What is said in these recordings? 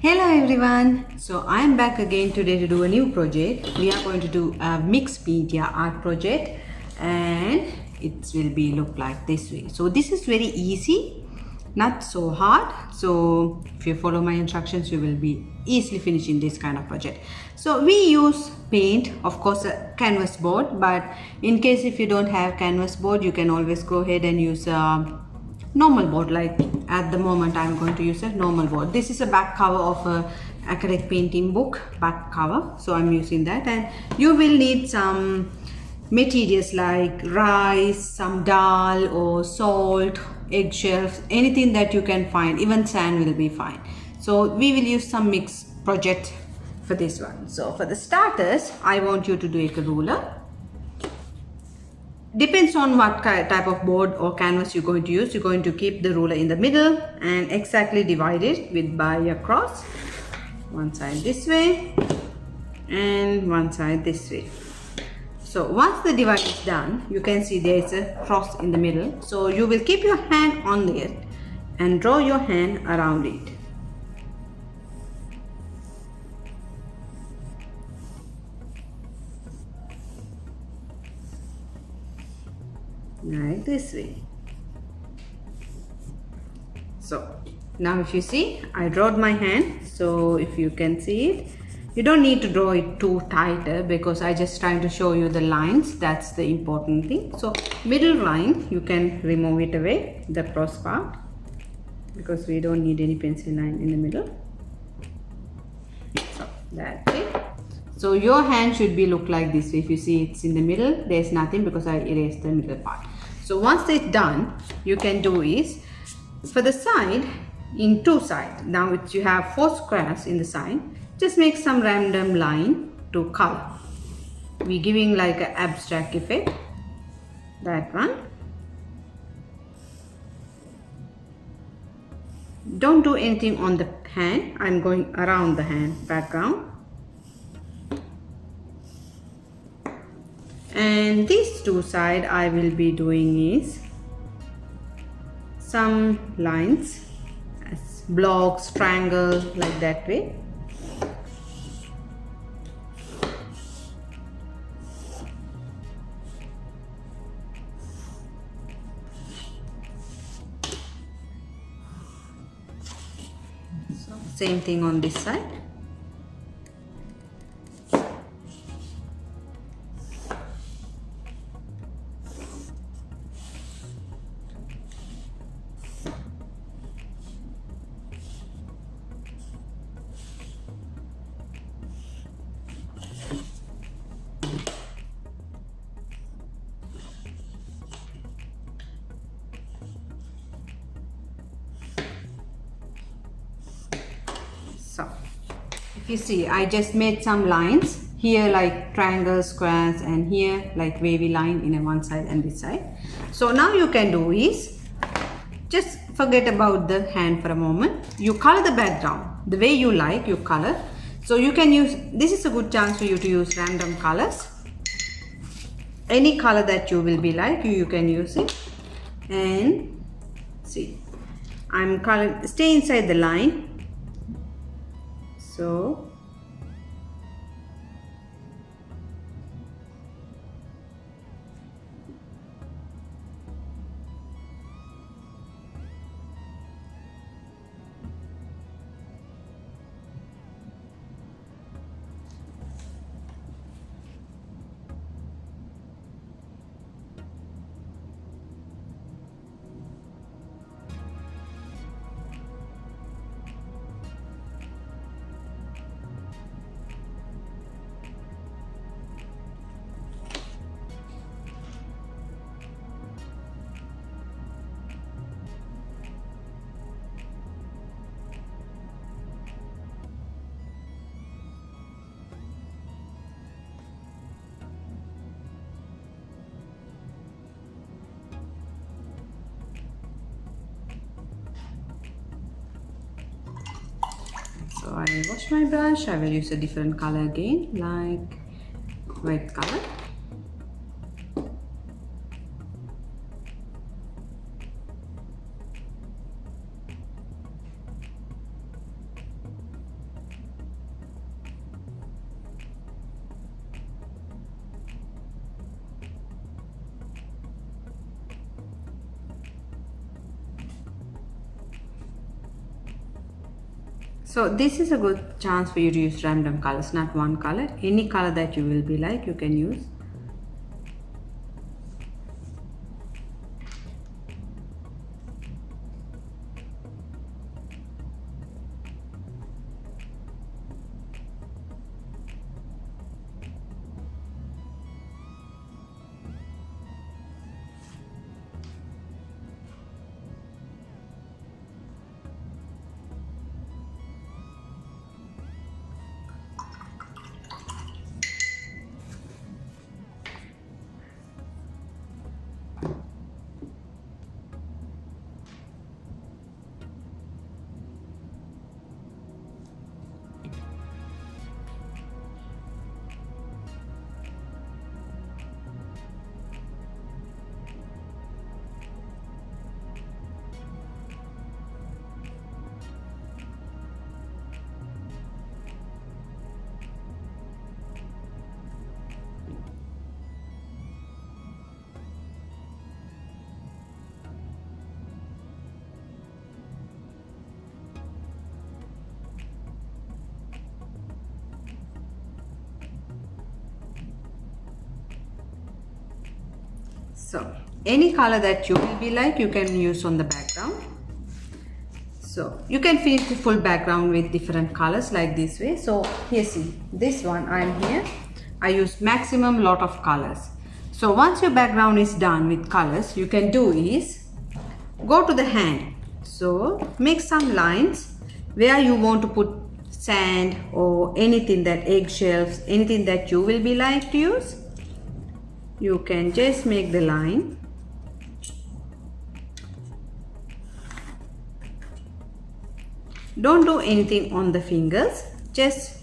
Hello everyone. So I am back again today to do a new project. We are going to do a mixed media art project and it will be look like this way. So this is very easy, not so hard. So if you follow my instructions, you will be easily finishing this kind of project. So we use paint, of course a canvas board, but in case if you don't have canvas board, you can always go ahead and use normal board. Like at the moment I'm going to use a normal board. This is a back cover of a acrylic painting book back cover, so I'm using that. And you will need some materials like rice, some dal or salt, eggshells, anything that you can find, even sand will be fine. So we will use some mixed project for this one. So for the starters, I want you to take a ruler. Depends on what type of board or canvas you're going to use. You're going to keep the ruler in the middle and exactly divide it with by a cross. One side this way and one side this way. So once the divide is done, you can see there is a cross in the middle. So you will keep your hand on it and draw your hand around it. Like this way. So now if you see, I drawed my hand. So if you can see it, you don't need to draw it too tighter because I just trying to show you the lines. That's the important thing. So middle line, you can remove it away, the cross part, because we don't need any pencil line in the middle. So that's it. So your hand should be look like this. If you see it's in the middle, there's nothing because I erased the middle part. So once it's done, you can do is for the side, in two sides. Now you have 4 squares in the side. Just make some random line to color. We're giving like an abstract effect. That one. Don't do anything on the hand. I'm going around the hand background. And these two sides I will be doing is some lines as blocks, triangle, like that way. So same thing on this side. So if you see, I just made some lines here like triangles, squares, and here like wavy line in a one side and this side. So now you can do is just forget about the hand for a moment. You color the background the way you like, you color. So you can use, this is a good chance for you to use random colors. Any color that you will be like, you can use it. And see, I'm coloring, stay inside the line. So So I wash my brush. I will use a different color again, like white color. So this is a good chance for you to use random colors, not one color. Any color that you will be like, you can use. So any color that you will be like, you can use on the background. So you can finish the full background with different colors like this way. So here, see this one, I'm here, I use maximum lot of colors. So once your background is done with colors, you can do is go to the hand. So make some lines where you want to put sand or anything, that eggshells, anything that you will be like to use. You can just make the line. Don't do anything on the fingers, just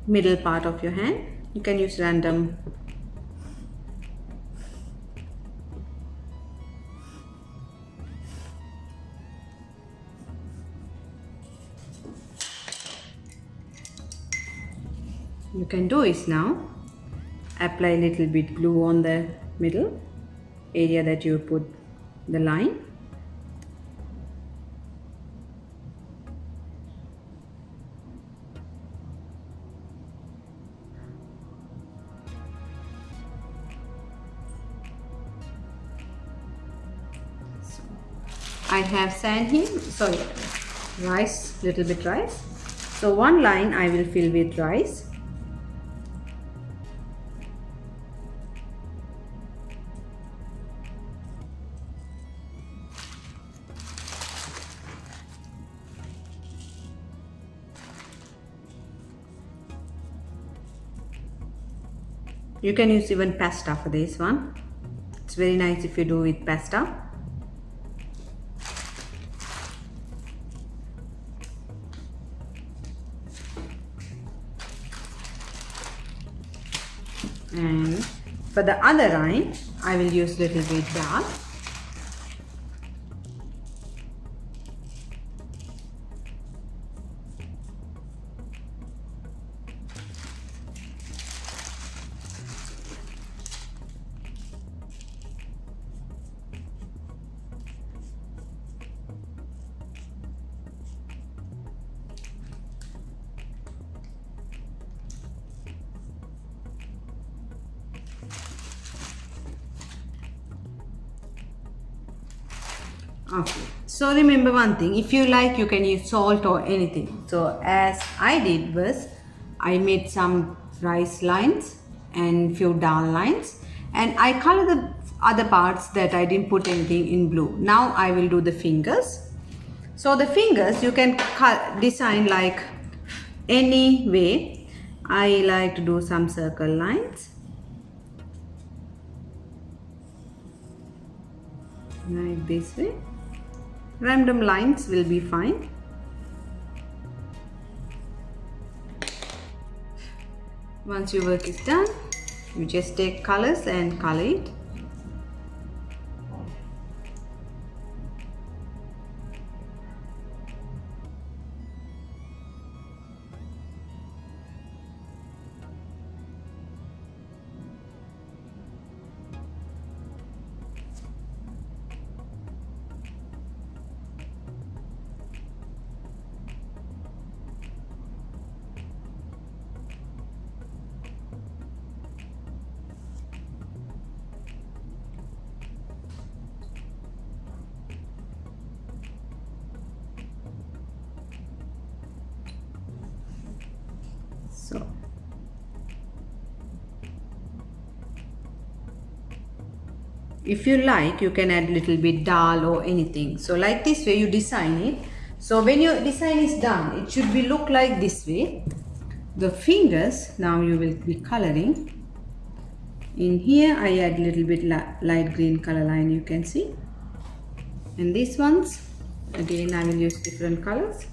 middle part of your hand. You can use random. You can do is now apply a little bit glue on the middle area that you put the line. So I have sand here, sorry, rice, little bit rice. So one line I will fill with rice. You can use even pasta for this one. It's very nice if you do with pasta. And for the other eye, I will use little bit dark. Okay, so remember one thing, if you like, you can use salt or anything. So as I did was, I made some rice lines and few dal lines, and I color the other parts that I didn't put anything in blue. Now I will do the fingers. So the fingers you can design like any way. I like to do some circle lines like this way. Random lines will be fine. Once your work is done, you just take colors and color it. If you like, you can add little bit dal or anything. So like this way you design it. So when your design is done, it should be look like this way. The fingers, now you will be coloring. In here I add little bit light green color line, you can see. And these ones, again I will use different colors.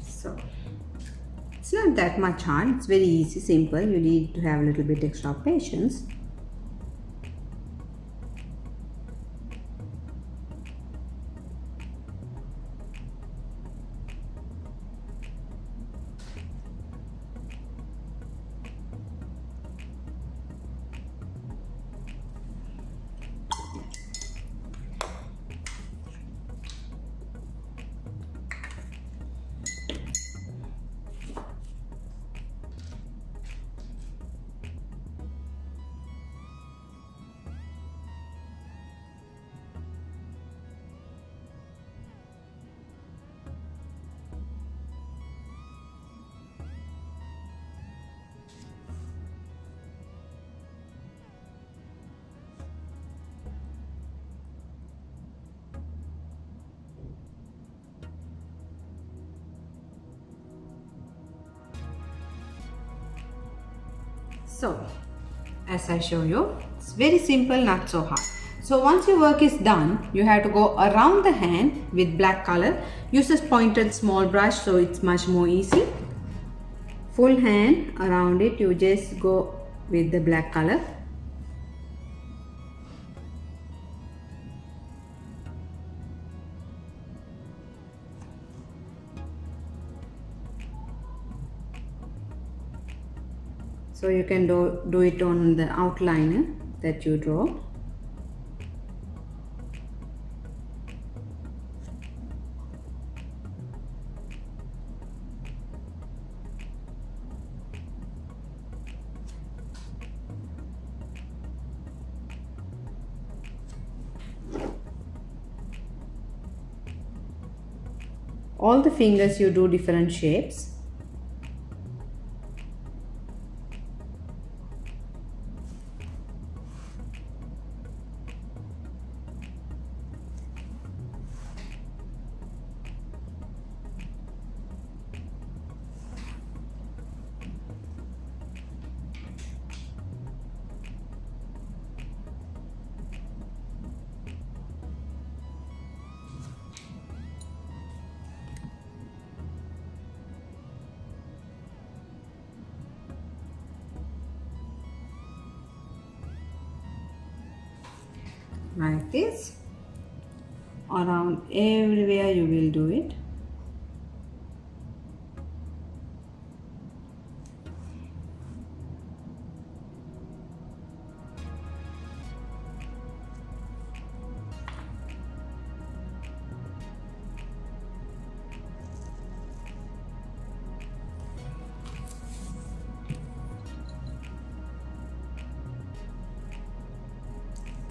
So it's not that much hard, it's very easy, simple. You need to have a little bit extra patience. So as I show you, it's very simple, not so hard. So once your work is done, you have to go around the hand with black color. Use a pointed small brush, so it's much more easy. Full hand around it, you just go with the black color. So you can do it on the outliner that you draw. All the fingers you do different shapes. Like this, around everywhere you will do it.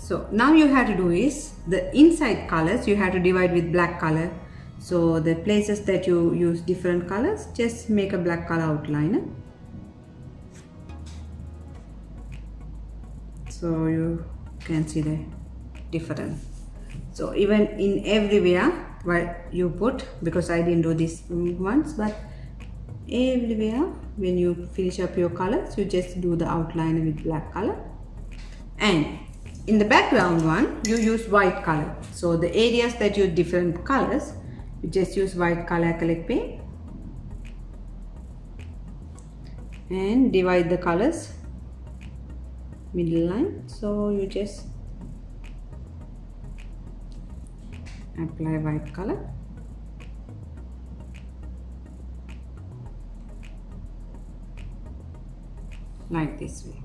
So now you have to do is the inside colors you have to divide with black color. So the places that you use different colors, just make a black color outliner. so you can see the difference. So even in everywhere where you put, because I didn't do this once, but everywhere when you finish up your colors, you just do the outline with black color. And in the background one, you use white color. So the areas that use different colors, you just use white color acrylic paint and divide the colors middle line. So you just apply white color like this way.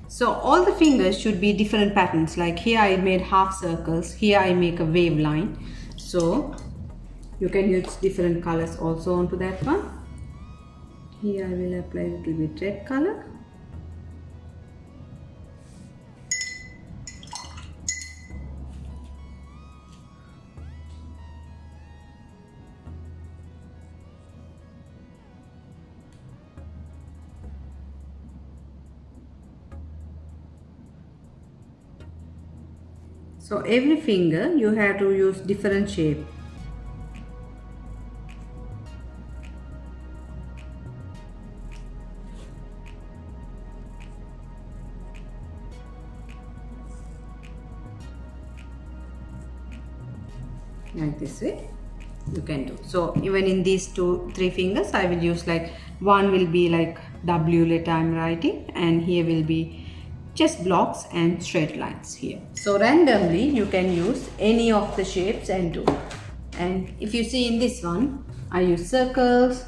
So all the fingers should be different patterns. Like here I made half circles, here I make a wave line. So you can use different colors also onto that one. Here I will apply a little bit red color. So every finger you have to use different shape. Like this way you can do. So even in these 2-3 fingers I will use, like one will be like W letter I'm writing, and here will be just blocks and straight lines here. So randomly you can use any of the shapes and do. And if you see in this one, I use circles,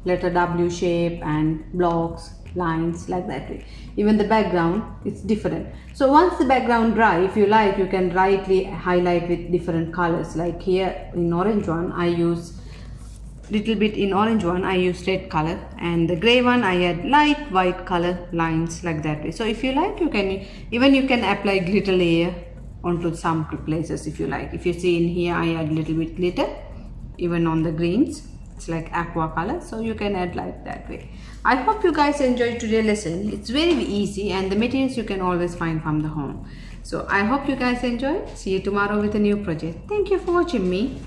letter W shape and blocks, lines, like that way. Even the background, it's different. So once the background dry, if you like, you can lightly highlight with different colors. Like here in orange one, I use little bit in orange one, I use red color, and the gray one I add light white color lines, like that way. So if you like, you can even apply glitter layer onto some places if you like. If you see in here, I add little bit glitter even on the greens. It's like aqua color, so you can add like that way. I hope you guys enjoyed today's lesson. It's very easy, and the materials you can always find from the home. So I hope you guys enjoy. See you tomorrow with a new project. Thank you for watching me.